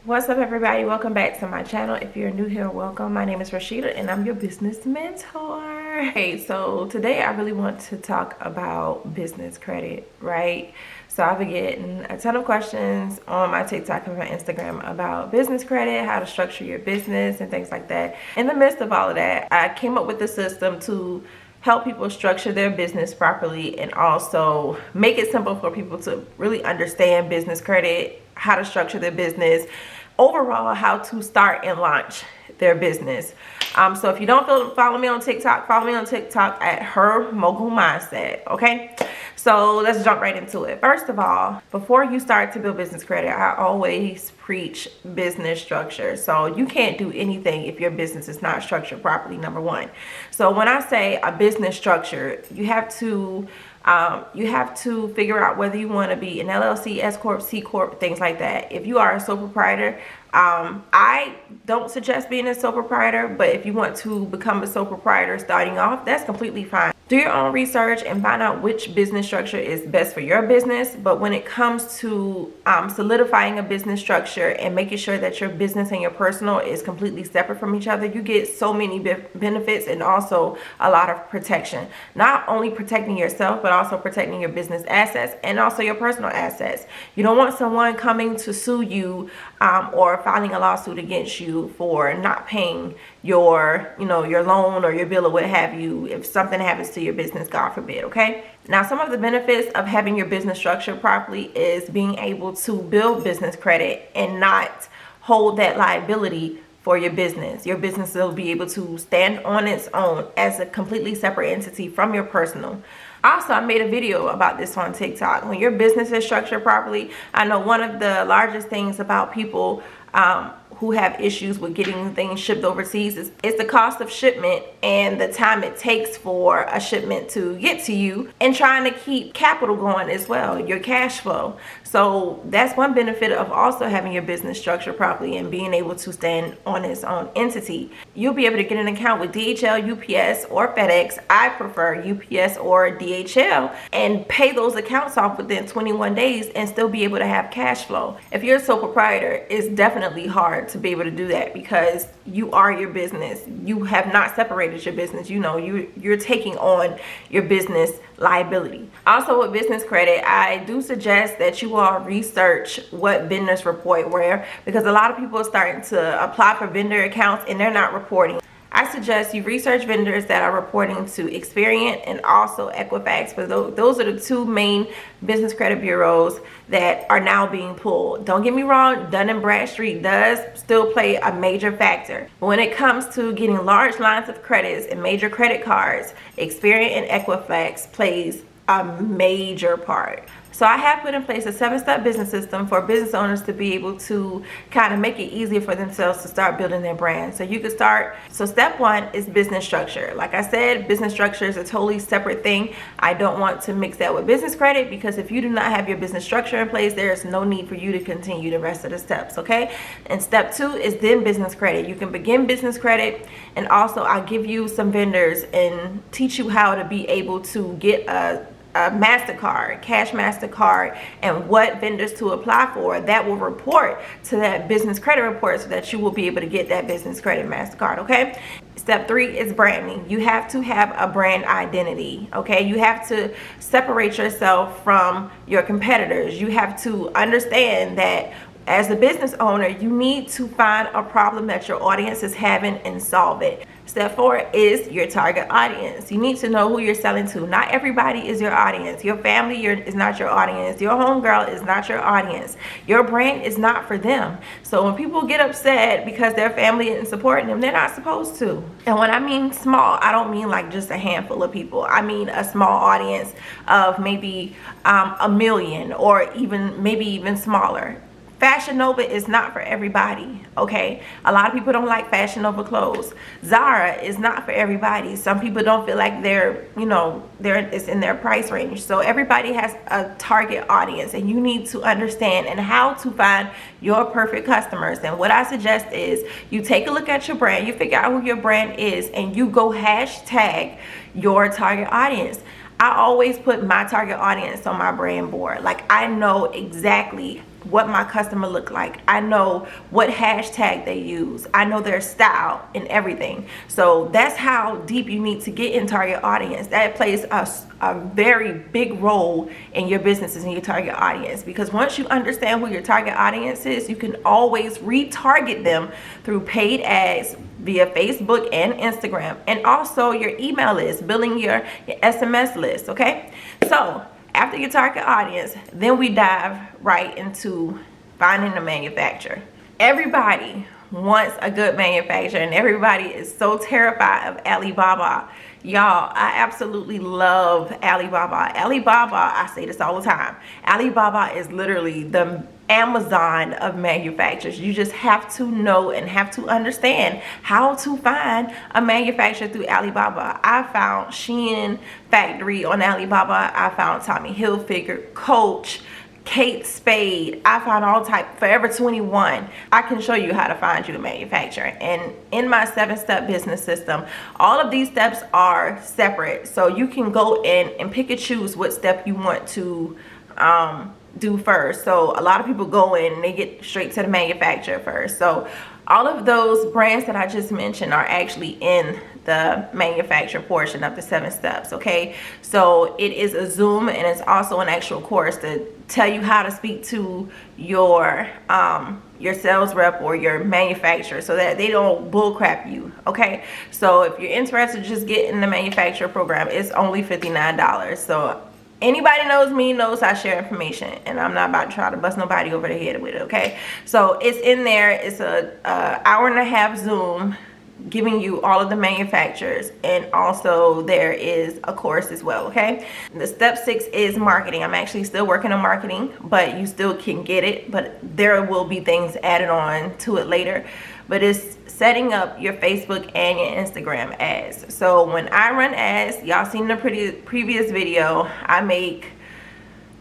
What's up, everybody? Welcome back to my channel. If you're new here, welcome. My name is Rashida and I'm your business mentor. Hey, so today I really want to talk about business credit, right? So I've been getting a ton of questions on my TikTok and my Instagram about business credit, how to structure your business and things like that. In the midst of all of that, I came up with a system to help people structure their business properly and also make it simple for people to really understand business credit, how to structure their business, overall how to start and launch their business. So if you don't follow me on TikTok, follow me on TikTok at hermogulmindset, okay? So let's jump right into it. First of all, before you start to build business credit, I always preach business structure. So you can't do anything if your business is not structured properly, number one. So when I say a business structure, you have to figure out whether you want to be an LLC, S Corp, C Corp, things like that. If you are a sole proprietor, I don't suggest being a sole proprietor, but if you want to become a sole proprietor starting off, that's completely fine. Do your own research and find out which business structure is best for your business. But when it comes to solidifying a business structure and making sure that your business and your personal is completely separate from each other, you get so many benefits and also a lot of protection. Not only protecting yourself, but also protecting your business assets and also your personal assets. You don't want someone coming to sue you or filing a lawsuit against you for not paying your loan or your bill or what have you if something happens to your business, God forbid, okay? Now, some of the benefits of having your business structured properly is being able to build business credit and not hold that liability for your business. Your business will be able to stand on its own as a completely separate entity from your personal. Also, I made a video about this on TikTok. When your business is structured properly, I know one of the largest things about people who have issues with getting things shipped overseas is the cost of shipment and the time it takes for a shipment to get to you, and trying to keep capital going as well, your cash flow. So that's one benefit of also having your business structured properly and being able to stand on its own entity. You'll be able to get an account with DHL, UPS, or FedEx. I prefer UPS or DHL, and pay those accounts off within 21 days and still be able to have cash flow. If you're a sole proprietor, it's definitely hard to be able to do that because you are your business. You have not separated your business. You're taking on your business liability. Also, with business credit, I do suggest that you all research what vendors report where, because a lot of people are starting to apply for vendor accounts and they're not reporting. I suggest you research vendors that are reporting to Experian and also Equifax, but those are the two main business credit bureaus that are now being pulled. Don't get me wrong, Dun & Bradstreet does still play a major factor. But when it comes to getting large lines of credits and major credit cards, Experian and Equifax plays a major part. So I have put in place a 7-step business system for business owners to be able to kind of make it easier for themselves to start building their brand. So you can start. So step 1 is business structure. Like I said, business structure is a totally separate thing. I don't want to mix that with business credit, because if you do not have your business structure in place, there is no need for you to continue the rest of the steps, okay? And step 2 is then business credit. You can begin business credit, and also I'll give you some vendors and teach you how to be able to get a MasterCard, cash MasterCard, and what vendors to apply for. That will report to that business credit report so that you will be able to get that business credit MasterCard, okay? Step 3 is branding. You have to have a brand identity, okay? You have to separate yourself from your competitors. You have to understand that as a business owner, you need to find a problem that your audience is having and solve it. Step 4 is your target audience. You need to know who you're selling to. Not everybody is your audience. Your family is not your audience. Your homegirl is not your audience. Your brand is not for them. So when people get upset because their family isn't supporting them, they're not supposed to. And when I mean small, I don't mean like just a handful of people. I mean a small audience of maybe 1 million, or maybe even smaller. Fashion Nova is not for everybody, okay? A lot of people don't like Fashion Nova clothes. Zara is not for everybody. Some people don't feel like it's in their price range. So everybody has a target audience, and you need to understand and how to find your perfect customers. And what I suggest is you take a look at your brand, you figure out who your brand is, and you go hashtag your target audience. I always put my target audience on my brand board. Like, I know exactly what my customer look like. I know what hashtag they use. I know their style and everything. So that's how deep you need to get in target audience. That plays a very big role in your businesses and your target audience, because once you understand who your target audience is, you can always retarget them through paid ads via Facebook and Instagram, and also your email list, building your SMS list. Okay, so after your target audience, then we dive right into finding a manufacturer. Everybody wants a good manufacturer, and everybody is so terrified of Alibaba. Y'all, I absolutely love Alibaba. Alibaba, I say this all the time, Alibaba is literally the Amazon of manufacturers. You just have to know and have to understand how to find a manufacturer through Alibaba. I found Shein Factory on Alibaba. I found Tommy Hilfiger, Coach, Kate Spade. I found all type, Forever 21. I can show you how to find you a manufacturer. And in my 7-step business system, all of these steps are separate. So you can go in and pick and choose what step you want to do first. So a lot of people go in and they get straight to the manufacturer first. So all of those brands that I just mentioned are actually in the manufacturer portion of the 7 steps. Okay, so it is a Zoom, and it's also an actual course to tell you how to speak to your sales rep or your manufacturer so that they don't bullcrap you. Okay, so if you're interested, just get in the manufacturer program. It's only $59. So anybody knows me knows I share information, and I'm not about to try to bust nobody over the head with it. Okay, so it's in there. It's a hour and a half Zoom giving you all of the manufacturers, and also there is a course as well. Okay, the step 6 is marketing. I'm actually still working on marketing, but you still can get it, but there will be things added on to it later. But it's setting up your Facebook and your Instagram ads. So when I run ads, y'all seen the previous video, I make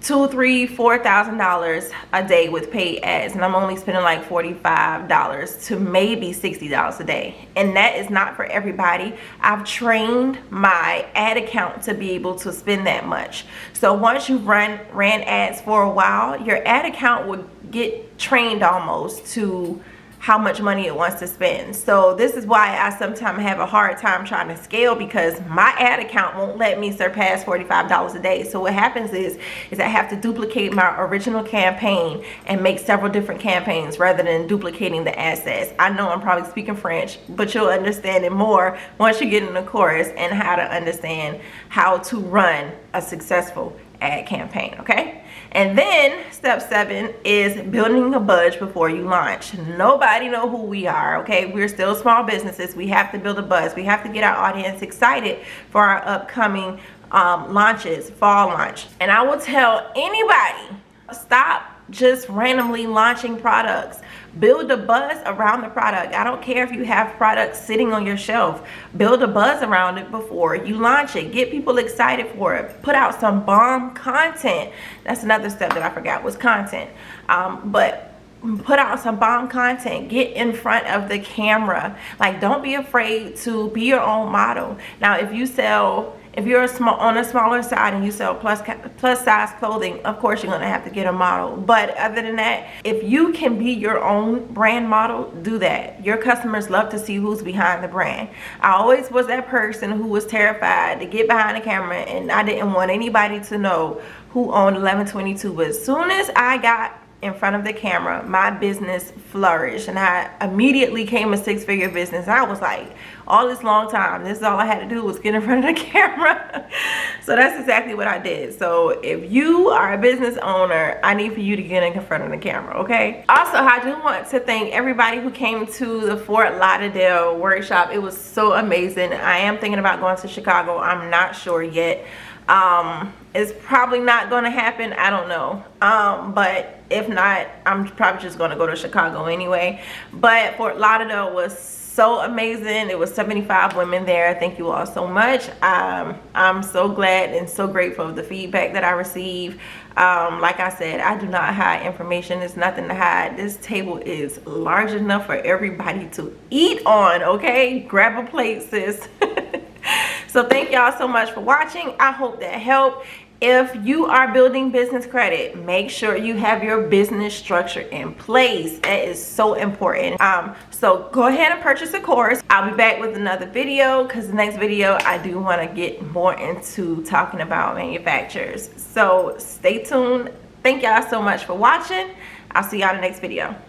$2,000, $3,000, $4,000 a day with paid ads, and I'm only spending like $45 to maybe $60 a day, and that is not for everybody. I've trained my ad account to be able to spend that much. So once you've ran ads for a while, your ad account will get trained almost to how much money it wants to spend. So this is why I sometimes have a hard time trying to scale, because my ad account won't let me surpass $45 a day. So what happens is I have to duplicate my original campaign and make several different campaigns rather than duplicating the assets. I know I'm probably speaking French, but you'll understand it more once you get in the course and how to understand how to run a successful ad campaign. Okay, and then step 7 is building a buzz before you launch. Nobody know who we are. Okay, we're still small businesses. We have to build a buzz. We have to get our audience excited for our upcoming launches, fall launch. And I will tell anybody, stop just randomly launching products. Build a buzz around the product. I don't care if you have products sitting on your shelf. Build a buzz around it before you launch it. Get people excited for it. Put out some bomb content. That's another step that I forgot was content. But put out some bomb content. Get in front of the camera. Like, don't be afraid to be your own model. Now, if you're on a smaller side and you sell plus size clothing, of course you're gonna have to get a model. But other than that, if you can be your own brand model, do that. Your customers love to see who's behind the brand. I always was that person who was terrified to get behind the camera, and I didn't want anybody to know who owned 1122. But as soon as I got in front of the camera, my business flourished, and I immediately came a 6-figure business. I was like, all this long time, this is all I had to do was get in front of the camera. So that's exactly what I did. So if you are a business owner, I need for you to get in front of the camera. Okay, also I do want to thank everybody who came to the Fort Lauderdale workshop. It was so amazing. I am thinking about going to Chicago. I'm not sure yet. It's probably not going to happen. I don't know. But if not, I'm probably just going to go to Chicago anyway. But Fort Lauderdale was so amazing. It was 75 women there. Thank you all so much. I'm so glad and so grateful for the feedback that I received. Like I said, I do not hide information. There's nothing to hide. This table is large enough for everybody to eat on. Okay, grab a plate, sis. So thank y'all so much for watching. I hope that helped. if you are building business credit, make sure you have your business structure in place. That is so important. So go ahead and purchase a course. I'll be back with another video, because the next video I do want to get more into talking about manufacturers. So stay tuned. Thank y'all so much for watching. I'll see y'all in the next video.